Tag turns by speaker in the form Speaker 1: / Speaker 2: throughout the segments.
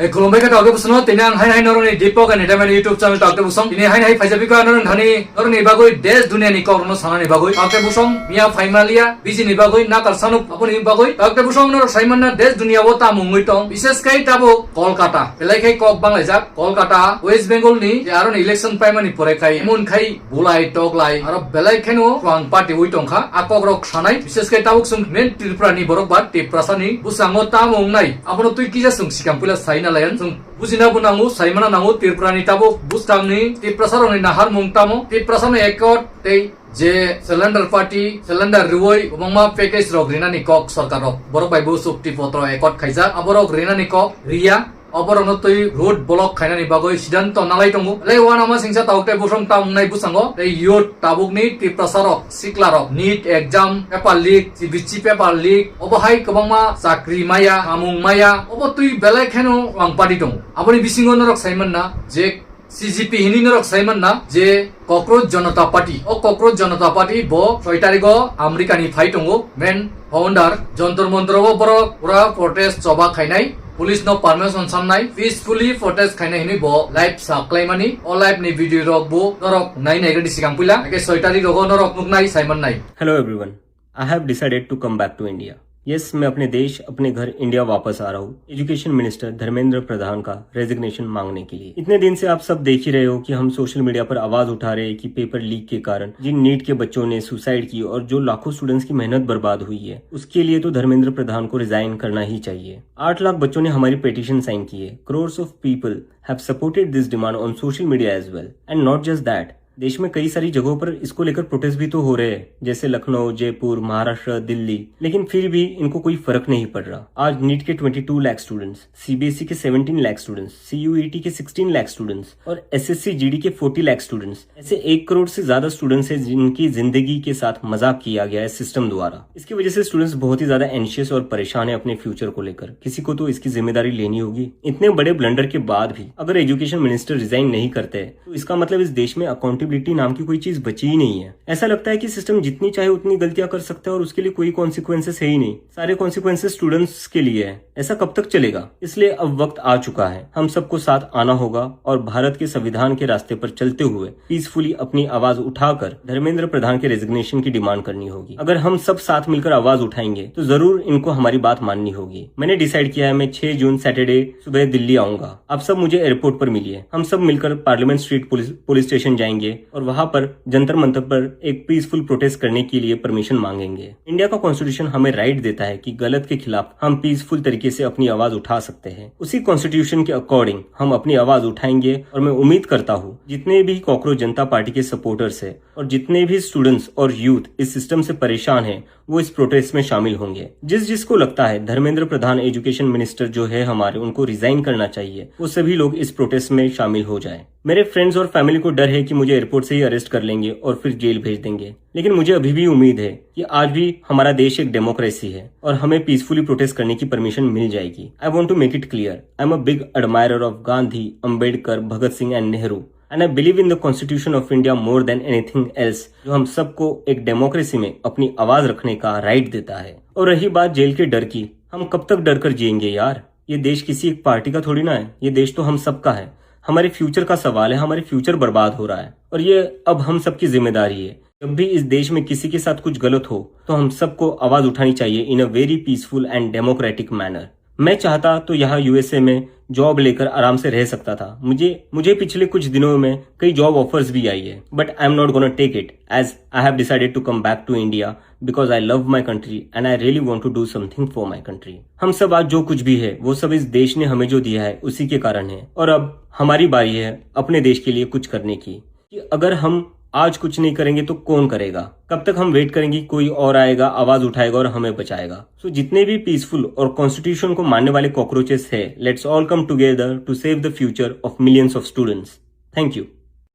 Speaker 1: Kulumbai ka tawag busno tinang hai noroni Deepok and Itaman YouTube channel tawag busong ini hai faijabi ka noron dhani noroni bagoi desh dunia ni korno sana ni bagoi tawag busong mia faimalia biji ni bagoi na karsanu apuni bagoi tawag busong nor saimana desh dunia wota mungui tong bises kai tabo Kolkata belai kai kok banglajak Kolkata West Bengal ni aron election paimani pore kai emun kai bulai toglai aro belai kheno wang party ui tongkha akok rok sanai bises kai tabo sung men Tripura ni borok bat Tripura ni busango tamong nai apono tui kija sung sikam pula saina layan sung buzina bunangu saimana nangu Tripura ni tabo bustang ni Tripura ni nahar mungtamo Tripura ni ekot tei je cylinder party cylinder ruoi umangma package rok rina ni kok sarkar rok borok bai bu sukti potro ekot khaijak aborok rina ni kok ria oborok tui road block khaina ni bagoi sidanto nalai tongu lei wana ma singsa tawte busong tam nai busango tei youth tabuk ni Tripura rok sikla rok NEET exam paper leak CBC paper leak obohai kobangma sakri maya amung maya obo tui belai kheno wang party tongu aboni bisingo norok saiman na je CGP hini norok saiman na je Cockroach Janata Party o Cockroach Janata Party bo 6 tariko America ni fight tongu men founder Jantar Mantar bo borok pura protest choba khainai police no permission samnai peacefully protest khainai hini bo live saklai mani o live ni video rok bo norok nai nai gadi sikam pula ake 6 tariko norok nuknai saiman nai.
Speaker 2: Hello everyone, I have decided to come back to India. Yes मैं अपने देश अपने घर India वापस आ रहा हूँ education minister Dharmendra Pradhan का resignation मांगने के लिए। इतने दिन से आप सब देख ही रहे हो कि हम सोशल मीडिया पर आवाज उठा रहे हैं कि पेपर लीक के कारण जिन नीट के बच्चों ने सुसाइड की और जो लाखों स्टूडेंट्स की मेहनत बर्बाद हुई है उसके लिए तो धर्मेंद्र प्रधान को रिजाइन करना ही चाहिए। 8 लाख बच्चों ने हमारी पिटीशन साइन की है। Crores of people have supported this demand on social media as well and not just that, देश में कई सारी जगहों पर इसको लेकर प्रोटेस्ट भी तो हो रहे हैं जैसे लखनऊ, जयपुर, महाराष्ट्र, दिल्ली, लेकिन फिर भी इनको कोई फर्क नहीं पड़ रहा। आज नीट के 22 लाख स्टूडेंट्स, सीबीएसई के 17 लाख स्टूडेंट्स, सीयूईटी के 16 लाख स्टूडेंट्स और एसएससी जीडी के 40 लाख स्टूडेंट्स, ऐसे 1 करोड़ से ज्यादा स्टूडेंट्स हैं जिनकी जिंदगी के साथ मजाक किया गया है सिस्टम द्वारा। इसकी वजह से स्टूडेंट्स बहुत ही ज्यादा एंशियस और परेशान है अपने फ्यूचर को लेकर। किसी को तो इसकी जिम्मेदारी लेनी होगी। इतने बड़े ब्लंडर के बाद भी अगर एजुकेशन मिनिस्टर रिजाइन नहीं करते तो इसका मतलब इस देश में अकाउंटेबिलिटी नाम की कोई चीज बची ही नहीं है। ऐसा लगता है कि सिस्टम जितनी चाहे उतनी गलतियां कर सकता है और उसके लिए कोई कॉन्सिक्वेंसेस है ही नहीं। सारे कॉन्सिक्वेंसेस स्टूडेंट्स के लिए है। ऐसा कब तक चलेगा? इसलिए अब वक्त आ चुका है, हम सबको साथ आना होगा और भारत के संविधान के रास्ते पर चलते हुए पीसफुली अपनी आवाज उठाकर धर्मेंद्र प्रधान के रेजिग्नेशन की डिमांड करनी होगी। अगर हम सब साथ मिलकर आवाज उठाएंगे तो जरूर इनको हमारी बात माननी होगी। मैंने डिसाइड किया है मैं 6 जून सैटरडे सुबह दिल्ली आऊंगा। आप सब मुझे एयरपोर्ट पर मिलिए। हम सब मिलकर पार्लियामेंट स्ट्रीट पुलिस स्टेशन जाएंगे और वहां पर जंतर मंतर पर एक पीसफुल प्रोटेस्ट करने के लिए परमिशन मांगेंगे। इंडिया का कॉन्स्टिट्यूशन हमें राइट देता है कि गलत के खिलाफ हम पीसफुल तरीके से अपनी आवाज उठा सकते हैं। उसी कॉन्स्टिट्यूशन के अकॉर्डिंग हम अपनी आवाज उठाएंगे और मैं उम्मीद करता हूँ जितने भी कॉकरोच जनता पार्टी के सपोर्टर्स है और जितने भी स्टूडेंट्स और यूथ इस सिस्टम से परेशान है वो इस प्रोटेस्ट में शामिल होंगे। जिसको लगता है धर्मेंद्र प्रधान एजुकेशन मिनिस्टर जो है हमारे उनको रिजाइन करना चाहिए वो सभी लोग इस प्रोटेस्ट में शामिल हो जाए। मेरे फ्रेंड्स और फैमिली को डर है कि मुझे एयरपोर्ट से ही अरेस्ट कर लेंगे और फिर जेल भेज देंगे, लेकिन मुझे अभी भी उम्मीद है कि आज भी हमारा देश एक डेमोक्रेसी है और हमें पीसफुली प्रोटेस्ट करने की परमिशन मिल जाएगी। I want to make it clear, I am a big admirer of Gandhi, Ambedkar, Bhagat Singh and Nehru and I believe in the constitution of India more than anything else, जो हम सबको एक डेमोक्रेसी में अपनी आवाज रखने का राइट देता है। और रही बात जेल के डर की, हम कब तक डर कर जिएंगे यार? ये देश किसी एक पार्टी का थोड़ी ना है, ये देश तो हम सबका है। हमारे फ्यूचर का सवाल है, हमारे फ्यूचर बर्बाद हो रहा है और ये अब हम सबकी जिम्मेदारी है। जब भी इस देश में किसी के साथ कुछ गलत हो तो हम सबको आवाज उठानी चाहिए in a very peaceful and democratic manner. मैं चाहता तो यहाँ यूएसए में जॉब लेकर आराम से रह सकता था। मुझे पिछले कुछ दिनों में कई जॉब ऑफर्स भी आई है, but I am not gonna take it as I have decided to come back to India because I love my country and I really want to do something for my country. हम सब आज जो कुछ भी है वो सब इस देश ने हमें जो दिया है उसी के कारण है और अब हमारी बारी है अपने देश के लिए कुछ करने की। कि अगर हम आज कुछ नहीं करेंगे तो कौन करेगा? कब तक हम वेट करेंगे? कोई और आएगा, आवाज उठाएगा और हमें बचाएगा। सो जितने भी पीसफुल और कॉन्स्टिट्यूशन को मानने वाले कॉकरोचेस है, let's all come together to save the future of millions of students. Thank you.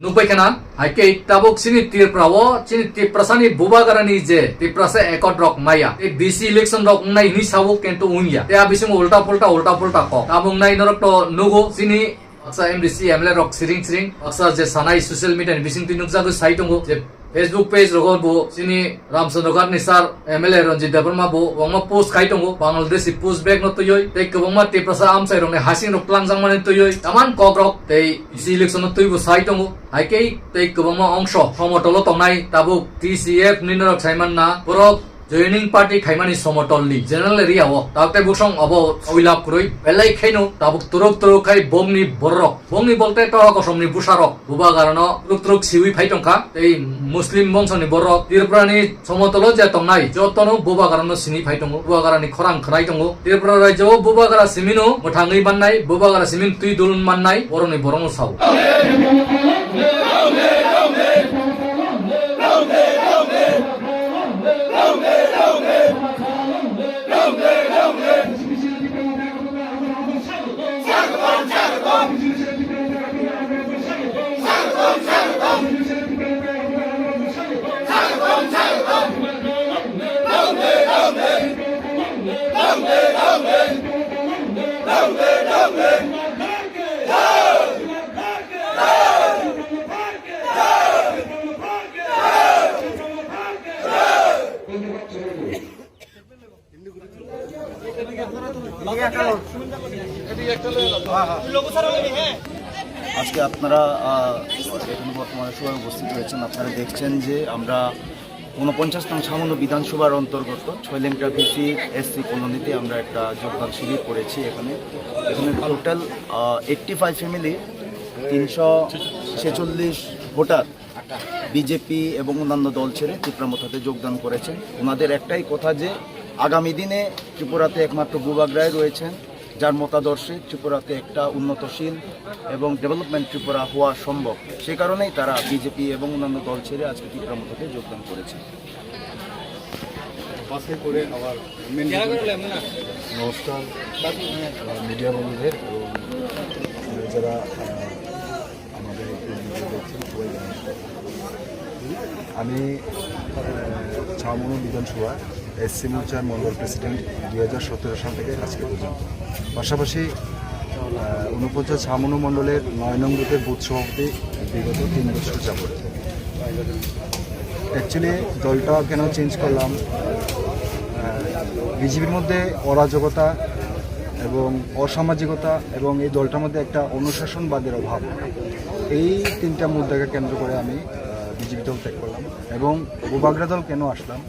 Speaker 1: Nupaikana, Ike Tabuk Sini Tirprawo, Chin Tiprasani Bubagarani Je, Tiprasa Ekot Rock Maya, a BC election rock Nai Nisavuk and to Unya. They are Bisum Ulta Pulta Kok. Tabung Nai Norto Nugo Sini. Aksa MDC ML rock siring aksa je sanai social media ni bising tinukja go site ngo je Facebook page rogo bo sini Ramchandra ni sar ML Ranjit Devarma bo wangma post khai tongo Bangladesh post back no toyoi te kwangma te prasa am sai rong ne hasing rok tlangjang mane toyoi taman kok rok te isi election no toibo site tongo haikei te kwangma ongsho somotolo tongnai tabu TCF ninrok saiman na borok joining party khaimani somotolli general area o takte busong abo oilap kuroi belai khaino tabuk turok khai bomni borok bomni bolte to kosomni busarok buba garano turok siwi phaitongkha ei muslim bongshoni borok tirprani somotolo je tongnai jotono buba garano sini phaitongo buba garani khorang khnai tongo tirpra rajyo buba gara simino mothangui bannai buba gara simin tui dulun mannai boroni borong sau
Speaker 3: আজকে আপনারা এখানে বর্তমানে সবাই উপস্থিত হয়েছেন। আপনারা দেখছেন যে আমরা ৪৯নং ছামনু বিধানসভার অন্তর্গত ছয়লেংটা ভিসি এসসি কলোনিতে আমরা একটা যোগদান শিবির করেছি। এখানে টোটাল 85 ফ্যামিলি ৩৪৬ ভোটার বিজেপি এবং অন্যান্য দল ছেড়ে ত্রিপুরামথাতে যোগদান করেছেন। ওনাদের একটাই কথা যে আগামী দিনে ত্রিপুরাতে একমাত্র বুবাগ রায় রয়েছেন যার মতাদর্শে ত্রিপুরাতে একটা উন্নতশীল এবং ডেভেলপমেন্ট ত্রিপুরা হওয়া সম্ভব। সেই কারণেই তারা বিজেপি এবং অন্যান্য দল ছেড়ে আজকে ত্রিপুরামথাতে যোগদান করেছে।
Speaker 4: নমস্কার মিডিয়া বন্ধুদের এবং যারা আমাদের দেখছেন সবাই নমস্কার। আমি ছামনু বিধানসভা এসসি মোর্চার মন্ডল প্রেসিডেন্ট 2017 সাল থেকে আজকে পর্যন্ত, পাশাপাশি 49 ছামনু মণ্ডলের 9 নং বুথের বুথ সভাপতি বিগত 3 বছর যাবত। অ্যাকচুয়ালি দলটা কেন চেঞ্জ করলাম, বিজেপির মধ্যে অরাজকতা এবং অসামাজিকতা এবং এই দলটার মধ্যে একটা অনুশাসনবাদের অভাব, এই 3টা মুদ্রাকে কেন্দ্র করে আমি বিজেপি দল ত্যাগ করলাম। এবং বুবাগরা দল কেন আসলাম,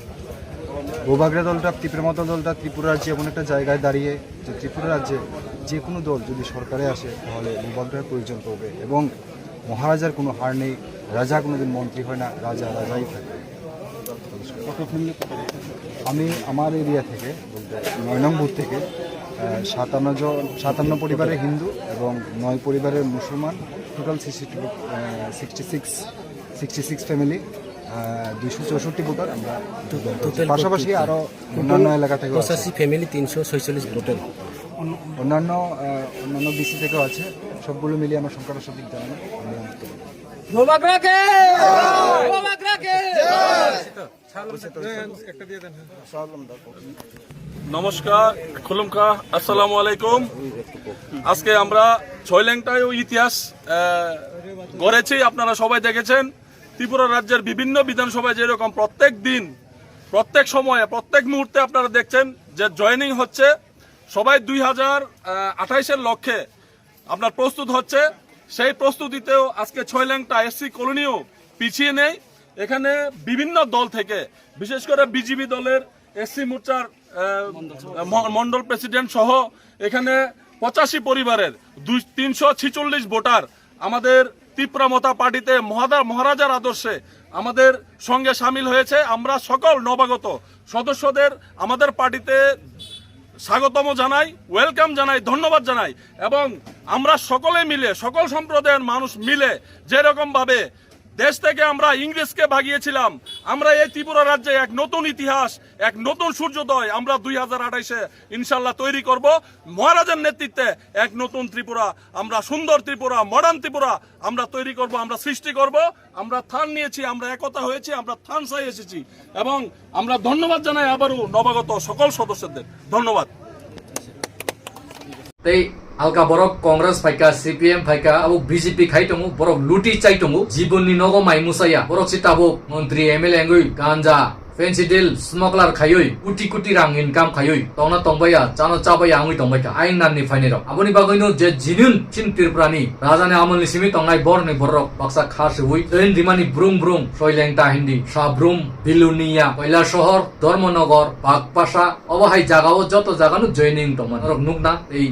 Speaker 4: বুবাগরা দলটা ত্রিপুরামথা দলটা ত্রিপুরা রাজ্যে এমন একটা জায়গায় দাঁড়িয়ে যে ত্রিপুরা রাজ্যে যে কোনো দল যদি সরকারে আসে তাহলে বুবাগরার প্রয়োজন পড়বে এবং মহারাজার কোনো হার নেই, রাজা কোনোদিন মন্ত্রী হয় না, রাজা রাজাই থাকে। আমি আমার এরিয়া থেকে বলতে 9 নং বুথ থেকে 57 পরিবারের হিন্দু এবং 9 পরিবারের মুসলমান, টোটাল 66 ফ্যামিলি, 264 ভোটার আমরা। পাশাপাশি আরও অন্যান্য এলাকা থেকে
Speaker 5: 85 ফ্যামিলি 346 টোটাল,
Speaker 4: অন্যান্য বিসি থেকেও আছে। সবগুলো মিলিয়ে আমার সংখ্যাটা সঠিক জানানো আমি
Speaker 6: নমস্কার, খুলুমকা, আসসালামু আলাইকুম। আজকে আমরা ছয়লেংটায় ইতিহাস গড়েছি। আপনারা সবাই দেখেছেন ত্রিপুরা রাজ্যের বিভিন্ন বিধানসভায় যেরকম প্রত্যেক দিন, প্রত্যেক সময়ে, প্রত্যেক মুহূর্তে আপনারা দেখছেন যে জয়েনিং হচ্ছে। সবাই 2028-এর লক্ষ্যে আপনার প্রস্তুত হচ্ছে। সেই প্রস্তুতিতেও আজকে ছয়লেংটা এসসি কলোনিও পিছিয়ে নেই। এখানে বিভিন্ন দল থেকে, বিশেষ করে বিজেপি দলের এসসি মোর্চার মন্ডল প্রেসিডেন্ট সহ এখানে 85 পরিবারের 346 ভোটার আমাদের ত্রিপুরামথা পার্টিতে মহারাজার আদর্শে আমাদের সঙ্গে সামিল হয়েছে। আমরা সকল নবাগত সদস্যদের আমাদের পার্টিতে স্বাগতম জানাই, ওয়েলকাম জানাই, ধন্যবাদ জানাই। এবং আমরা সকলে মিলে, সকল সম্প্রদায়ের মানুষ মিলে যেরকম ভাবে দেশ থেকে আমরা ইংরেজকে ভাগিয়েছিলাম। আমরা এই ত্রিপুরা রাজ্যে এক নতুন ইতিহাস, এক নতুন সূর্যোদয় আমরা 2028-এ ইনশাল্লাহ তৈরি করব। মহারাজের নেতৃত্বে এক নতুন ত্রিপুরা, আমরা সুন্দর ত্রিপুরা, মডার্ন ত্রিপুরা আমরা তৈরি করব, আমরা সৃষ্টি করব। আমরা থান নিয়েছি, আমরা একতা হয়েছি, আমরা থান চাই এসেছি এবং আমরা ধন্যবাদ জানাই আবারও নবাগত সকল সদস্যদের। ধন্যবাদ।
Speaker 1: tei alka borok Congress phaika CPM phaika abo BJP khai tongo borok luti chai tongo jibonni nogo mai musaya borok sitabo montri MLA ngui ganja fentanyl smuggler khayoi kuti rang income khayoi tongna tongbaya chano chabaya angui tongbai ka ain nan ni phainero aboni bagoino je jinun chin tirprani rajane amolni simi tongnai borni borok baksa khasui train dimani brum soilengta hindi sabrum bilunia koila shohor Dharmanagar Bagbassa অবহাই জাগাও যত জাগানো joining তমান নুকনা এই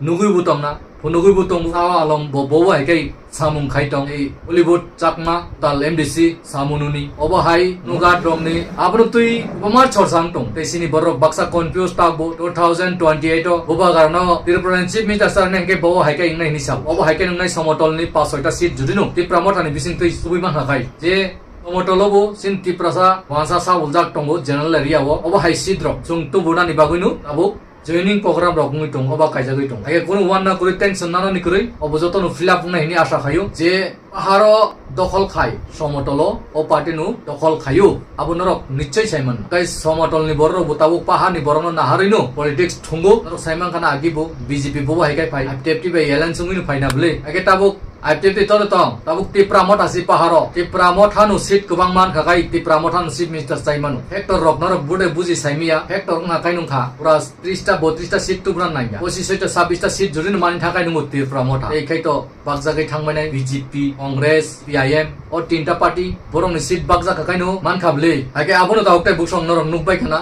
Speaker 1: নুগুই বুতং না ফুনুগুই বুতং সাওয়া আলম ববো হাইকাই সামুং খাইতং এই বলিউড চাকমা তাল MDC সামুনুনি অবহাই নুগা ডংনি আপন তুই বমার ছরসাং টং তেসিনি বরক বাক্সা কনফিউজ তাকবো 2028 ববা কারণ ত্রিপুরান চিফ মিনিস্টার নেকে ববো হাইকাই ইংনাই হিসাব অব হাইকাই ইংনাই সমতলনি 5-6টা সিট জুদিনো ত্রিপ্রামতানি বিসিং তুই সুবিমান হাকাই যে Tomotolobo sin tiprasa wangsa sa uljak tongo general area wo oba high sidro sung tu buna ni baguinu abo joining program rok ngui tong oba kaija gui tong age kono wan na kuri tension na ni kuri obo joto no fill up na hini asha khayo je paharo দখল খাই সমতল ও পার্টিনু দখল খাইও আবু নরক নিশ্চয় সাইমান গাই সমতলনি বড় বুতাবু পাহানি বড় না হারিনো পলিটিক্স ঠুঙ্গু সাইমান খানা আগিবো বিজেপি ববো হাইকাই ফাই টেপটি বাই এলান সুমিনু ফাইনা বলে আগে তাবুক আইটেপটি তলে তং তাবুক টিপ্রামট আসি পাহাড় টিপ্রামট হানু সিট গোবাং মান খাগাই টিপ্রামট হানু চিফ মিনিস্টার সাইমানু ফেক্টর রক নরক বুড়ে বুঝি সাইমিয়া ফেক্টর না কাইনুং খা পুরা 30টা 32টা সিট টুবরা নাইয়া 25টা 26টা সিট জুরিন মানি থাকাই নুঙ্গু টিপ্রামট এই খাইতো বাগজাগৈ থাংমাইনাই বিজেপি কংগ্রেস PIM ও তিনটা পার্টি বরং সিট বাগজা কাকাইনো মান খাবলে আগে আবনো তাওকটাই বুসং নরক নুকবাই খানা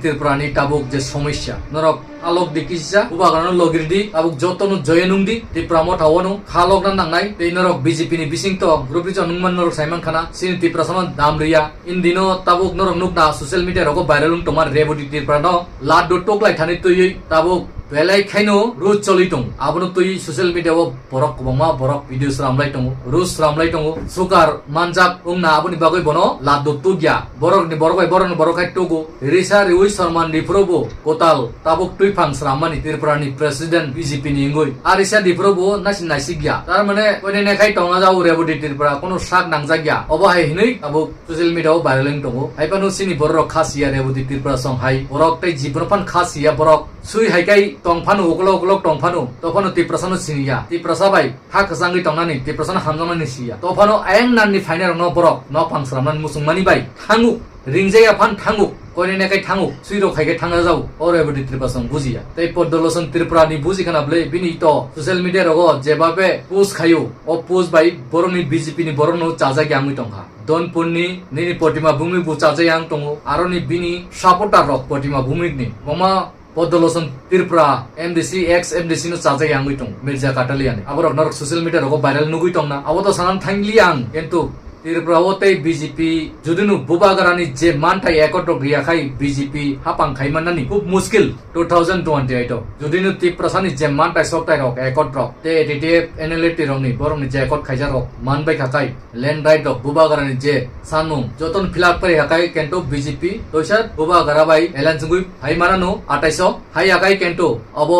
Speaker 1: ত্রিপুরানি টাবুক যে সমস্যা নরক আলোক দেখিসা উবাগানো লগিরদি টাবুক যতনো জয়নুংদি ত্রিপুরামট হাওয়ানো খালক না নাংনাই এই নরক বিজেপি নি বিসিং তো গ্রুপিজ অনুমান নরক সাইমান খানা সিন ত্রিপুরাসমান দামরিয়া ইনদিনো টাবুক নরক নুকনা সোশ্যাল মিডিয়া রক ভাইরাল টমার রেবডি ত্রিপুরানো লাড্ডু টকলাই থানি তৈ টাবুক বেলাই খাইনো রোজ চলি টং আবনো তুই সোশ্যাল মিডিয়া বরক কবমা বরক ভিডিওস রামলাই টং রোজ রামলাই টং সুকার মানজাক উংনা আবনি বাগৈ বনো লাদো তুগিয়া বরক নি বরকাই বরন বরকাই টগো রিসা রিউই শর্মান দিফ্রবো কোতাল তাবুক তুই ফাংস রামানি ত্রিপুরানি প্রেসিডেন্ট বিজেপি নি ইংগই আর রিসা দিফ্রবো নাসি নাসি গিয়া তার মানে কইনে নে খাই টংনা যাও রেবডি ত্রিপুরা কোনো শাক নাংজা গিয়া অবহাই হিনই তাবুক সোশ্যাল মিডিয়া ভাইরালিং টং আইপানো সিনি বরক খাসিয়া রেবডি ত্রিপুরা সং হাই বরক তাই জিবরপান খাসিয়া বরক সুই হাইকাই tongphanu uklok tongphanu tophanu tiprasano sinia tiprasabai hak sangi tongnani tiprasana hamjamani sia tophanu ayang nanni final no borok no pangsraman musungmani bai thangu ringjaya phan thangu koine ne kai thangu suiro khaigai thanga jau orebodi tripasang bujia tei poddoloson tripurani buji kana ble bini to social media rogo jebabe post khayo o post bai boroni BJP ni borono chaja gyangui tongha donpurni nini potima bumi bu chaja yang tongo aroni bini supporter rok potima bumi ni mama Padmalochan Tripura MDC ex MDC নো চাজা ইয়াংগুই টং মির্জা কাটালিয়ানে আবার নরক social media রক viral নুগুই টং না আবো তো সানান থাংলিয়াং কিন্তু ত্রিপুরা ওতেই বিজেপি যদিনো বুবাগারানি যে মানটাই একট গিয়াখাই বিজেপি হাপাং খাইমানানি খুব মুশকিল 2028 যদিনো ত্রিপুরাসানি যে মানটাই সকটাই রক একট রক তে এটিটিএফ এনএলটি রংনি বরংনি যে একট খাইজা রক মানবাই খাকাই ল্যান্ড রাইট রক বুবাগারানি যে সানু যতন ফিলাপ করে হাকাই কেন্টো বিজেপি তৈসার বুবাগারাবাই এলানসুগুই হাইমানানো 28 হাই আকাই কেন্টো অব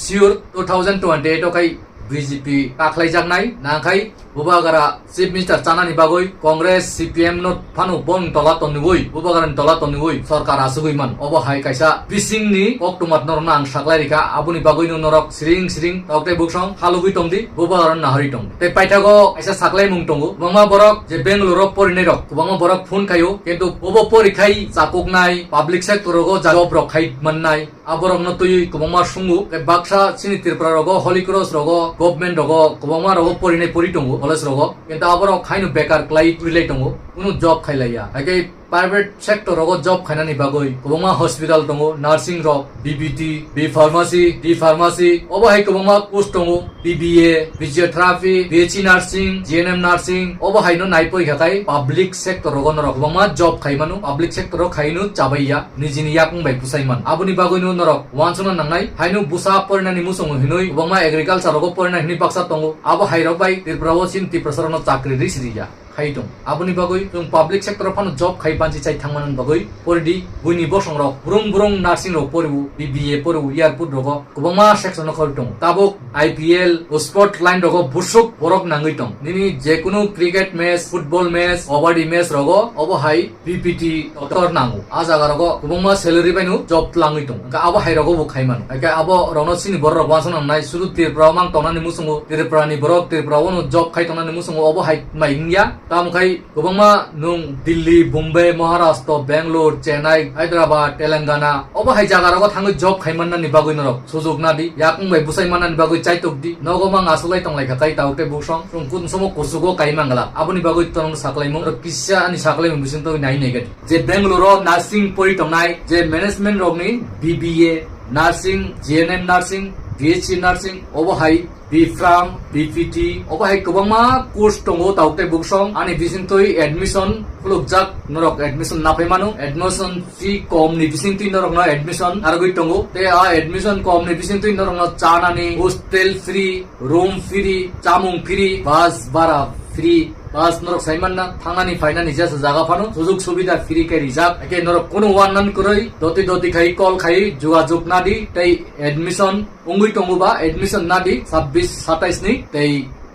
Speaker 1: সিওর 2028 কাই BJP kaklaijak nangkai bubagara chief minister chanani bagoi Congress CPM not phanu bon tola toniboi bubagaran tola toniboi sarkar asugui man obo hai kaisa bising ni oktumat norna ang saklairika abuni bagoi no norok siring tokte buksong halugui tongdi bubagaran nahari tong te paithago kaisa saklai mung tongo bangma borok je Bengaluru porinai rok bangma borok phone khayo kintu obo porikhai chakoknai public sector go job rok khai mannai aborok no tui kubangma sungu baksa sini Tripura rogo Holy Cross rogo government rogo kubangma rogo porinai poritongo college rogo kintu aborok khainu bekar klai tuilai tongo unu job khailaya ake private sector rogo job khainani bagoi kubangma hospital tongo nursing rok BBT B pharmacy D pharmacy obo hai kubangma post tongo BBA physiotherapy BHC nursing GNM nursing obo hai no naipoi khakai public sector rogo norok kubangma job khaimanu public sector ro khainu chabaiya nijini yakung bai pusaiman abuni bagoi no norok wansona nangnai hainu busa porinani musongo hinoi kubangma agriculture rogo porinani hini baksa tongo abo hai rok bai Tripura wo sin Tripura chakri risiriya khaidong abuni bagoi jong public sector of job khai banji chai thangman bagoi poridi buini bosong rok burung nursing rok poribu BBA poribu airport rogo kubangma section no khortong tabok IPL sport line rogo busuk borok nangui tong nini jekunu cricket match football match kabaddi match rogo obo hai PPT doctor nangu ajaga rogo kubangma salary bainu job langui tong ka abo hai rogo bu khaiman ka abo rono sini borok wason nai suru Tripura mang tonani musungu Tripura ni borok Tripura wono job khai tonani musungu obo hai maingya tamkai kubangma nung Delhi Bombay Maharashtra Bangalore Chennai Hyderabad Telangana obo hai jaga rogo thangu job khaiman ni bagoi norok sujog na di yakung bai busai manan bagoi chaitok di nogomang asulai tonglai khakai taute busong sung kun somo kusugo kaimangala abuni bagoi tong saklai mo kisya ani saklai mo bisin to nai negat je Bangalore nursing pori tongnai je management rogni BBA nursing GNM nursing BHC nursing obo hai BPharm BPT obo hai kubangma course tongo taute buksong ani bisin toi admission kulukjak norok admission napai manu admission fee kom ni bisin toi norok na admission argoi tongo te a admission kom ni bisin toi norok na chanani hostel free room free chamung free bus bara free bus norok saiman na thangani fainani jasa jaga phano sujog subida free kai rijak ake norok kono wanan kuroi doti khai call khai jogajog nadi tei admission ongui tongo ba admission nadi 26-27 ni tei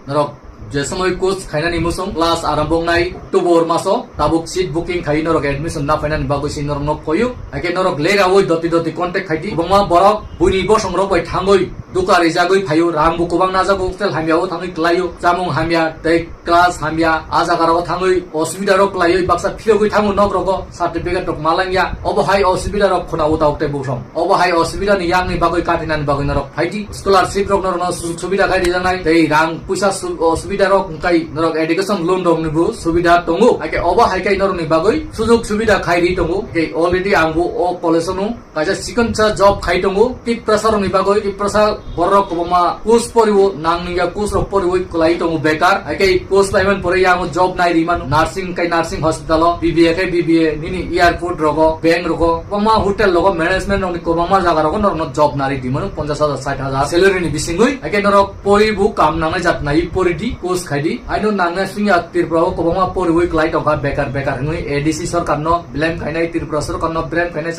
Speaker 1: norok je সময় coach খাইনানি মুসং class আরম্ভংনাই October মাসো তাবুক seat booking খাই নরক admission না ফাইনানি বাগৈ scene নরক knock কয়ু আকে নরক লেরাওই দতি contact খাইটি বংমা বরক বুনি বসং রবাই থাঙ্গই দুকারি জাগৈ ফায়ু রামবু কোবাং নাজাগো hostel হামিয়াও থাঙ্গই ক্লাইও জামুং হামিয়া তৈ class হামিয়া আজাগারাও থাঙ্গই অসুবিধা রক ক্লাইও বাক্সা ফিরগৈ থাঙ্গু নক রগ সার্টিফিকেট রক মালাংয়া অবহাই অসুবিধা রক খনাও তাউতে বসং অবহাই অসুবিধা নি ইয়াংনি বাগৈ কাটিনানি বাগৈ নরক ফাইটি স্কলারশিপ রক নরক সুবিধা খাই দিজানাই তৈ রাং পয়সা অসুবিধা rok kai norok education loan dong nibu subida tongu ake oba hai kai norok ni bagoi sujog subida khai ri tongu ke already ambu o polesonu kaja sikon cha job khai tongu ti pressure ni bagoi ti pressure borok kobama course poribo nangninga course rok poribo klai tongu bekar ake course payment pore yamu job nai ri manu nursing kai nursing hospital BBA kai BBA nini airport rogo bank rogo kobama hotel rogo management rok ni kobama jaga rogo norok job nari di manu 50,000 60,000 salary ni bisingoi ake norok poribu kam nangai jat nai poridi খাইদি আইনো নাংনা সুইয়া Tripura কবমা পরিবই ক্লাই টকা বেকার নই ADC সরকার ন blame খাইনাই Tripura সরকার ন blame খাইনাই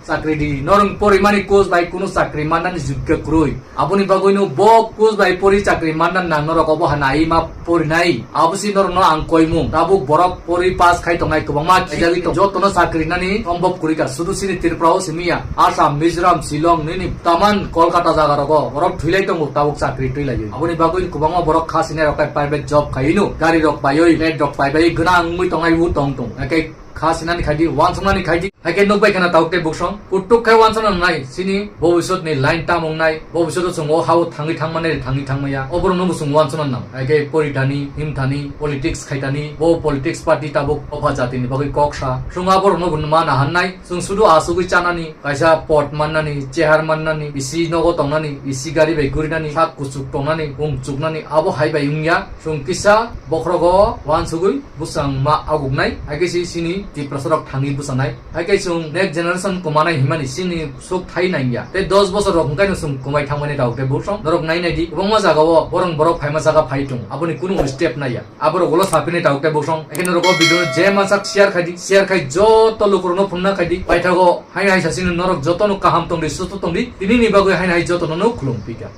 Speaker 1: চাকরি দি নরং পরিমানি কোজ by কোনো চাকরি মাননানি যোগ্য ক্রই আপনি বাগইনো ব কোজ বাই পরি চাকরি মাননান নাং নরক অবহানাই মা পরিনাই আবসি নরন আং কইমু তাবুক বরক পরি পাস খাই টংনাই কবমা জাগি তো যতন চাকরি নানি সম্ভব করিকা শুধু সিনি Tripura সিমিয়া আসাম মিজোরাম শিলং নিনি তামান কলকাতা জাগা রগ বরক থুইলাই টং তাবুক চাকরি টুইলাই আপনি বাগইন কবমা বরক খাসিনে rock private job khainu gari rok bayoi let rok pai bai gnang mui tongai wu tong ake khasinani khaidi wansonani khaidi ake nokbai kana taukte buksong kutuk khai wansona nai sini bobisot ni line tamong nai bobisot songo hau thangi thangmaya obro no busung wansona nam ake poritani himthani politics khaitani bo politics party tabuk ofa jatini bagai koksa sunga bor no gunma na hannai sung sudu asugui chanani kaisa pot mannani chehar mannani isi nogo tongnani isi gari bai gurinani thak kusuk tongnani chuknani abo hai bai ungya sung kisa bokrogo wansugui busang ma agugnai ake sini ti prasarok thangi busanai ake sung next generation kumanai himani sini sok thai naingya te 10 বছর rok kai sung kumai thangmani daukte busong norok nai nai di bongma jagao borok phaima jaga phaitung aboni kunu step naiya aboro golo sapini daukte busong ekene roko video je masak share khai joto lokurno phunna khai di paithago hai sasini norok jotono kaham tongdi susto tongdi tini ni bagoi hai jotono no khulum pika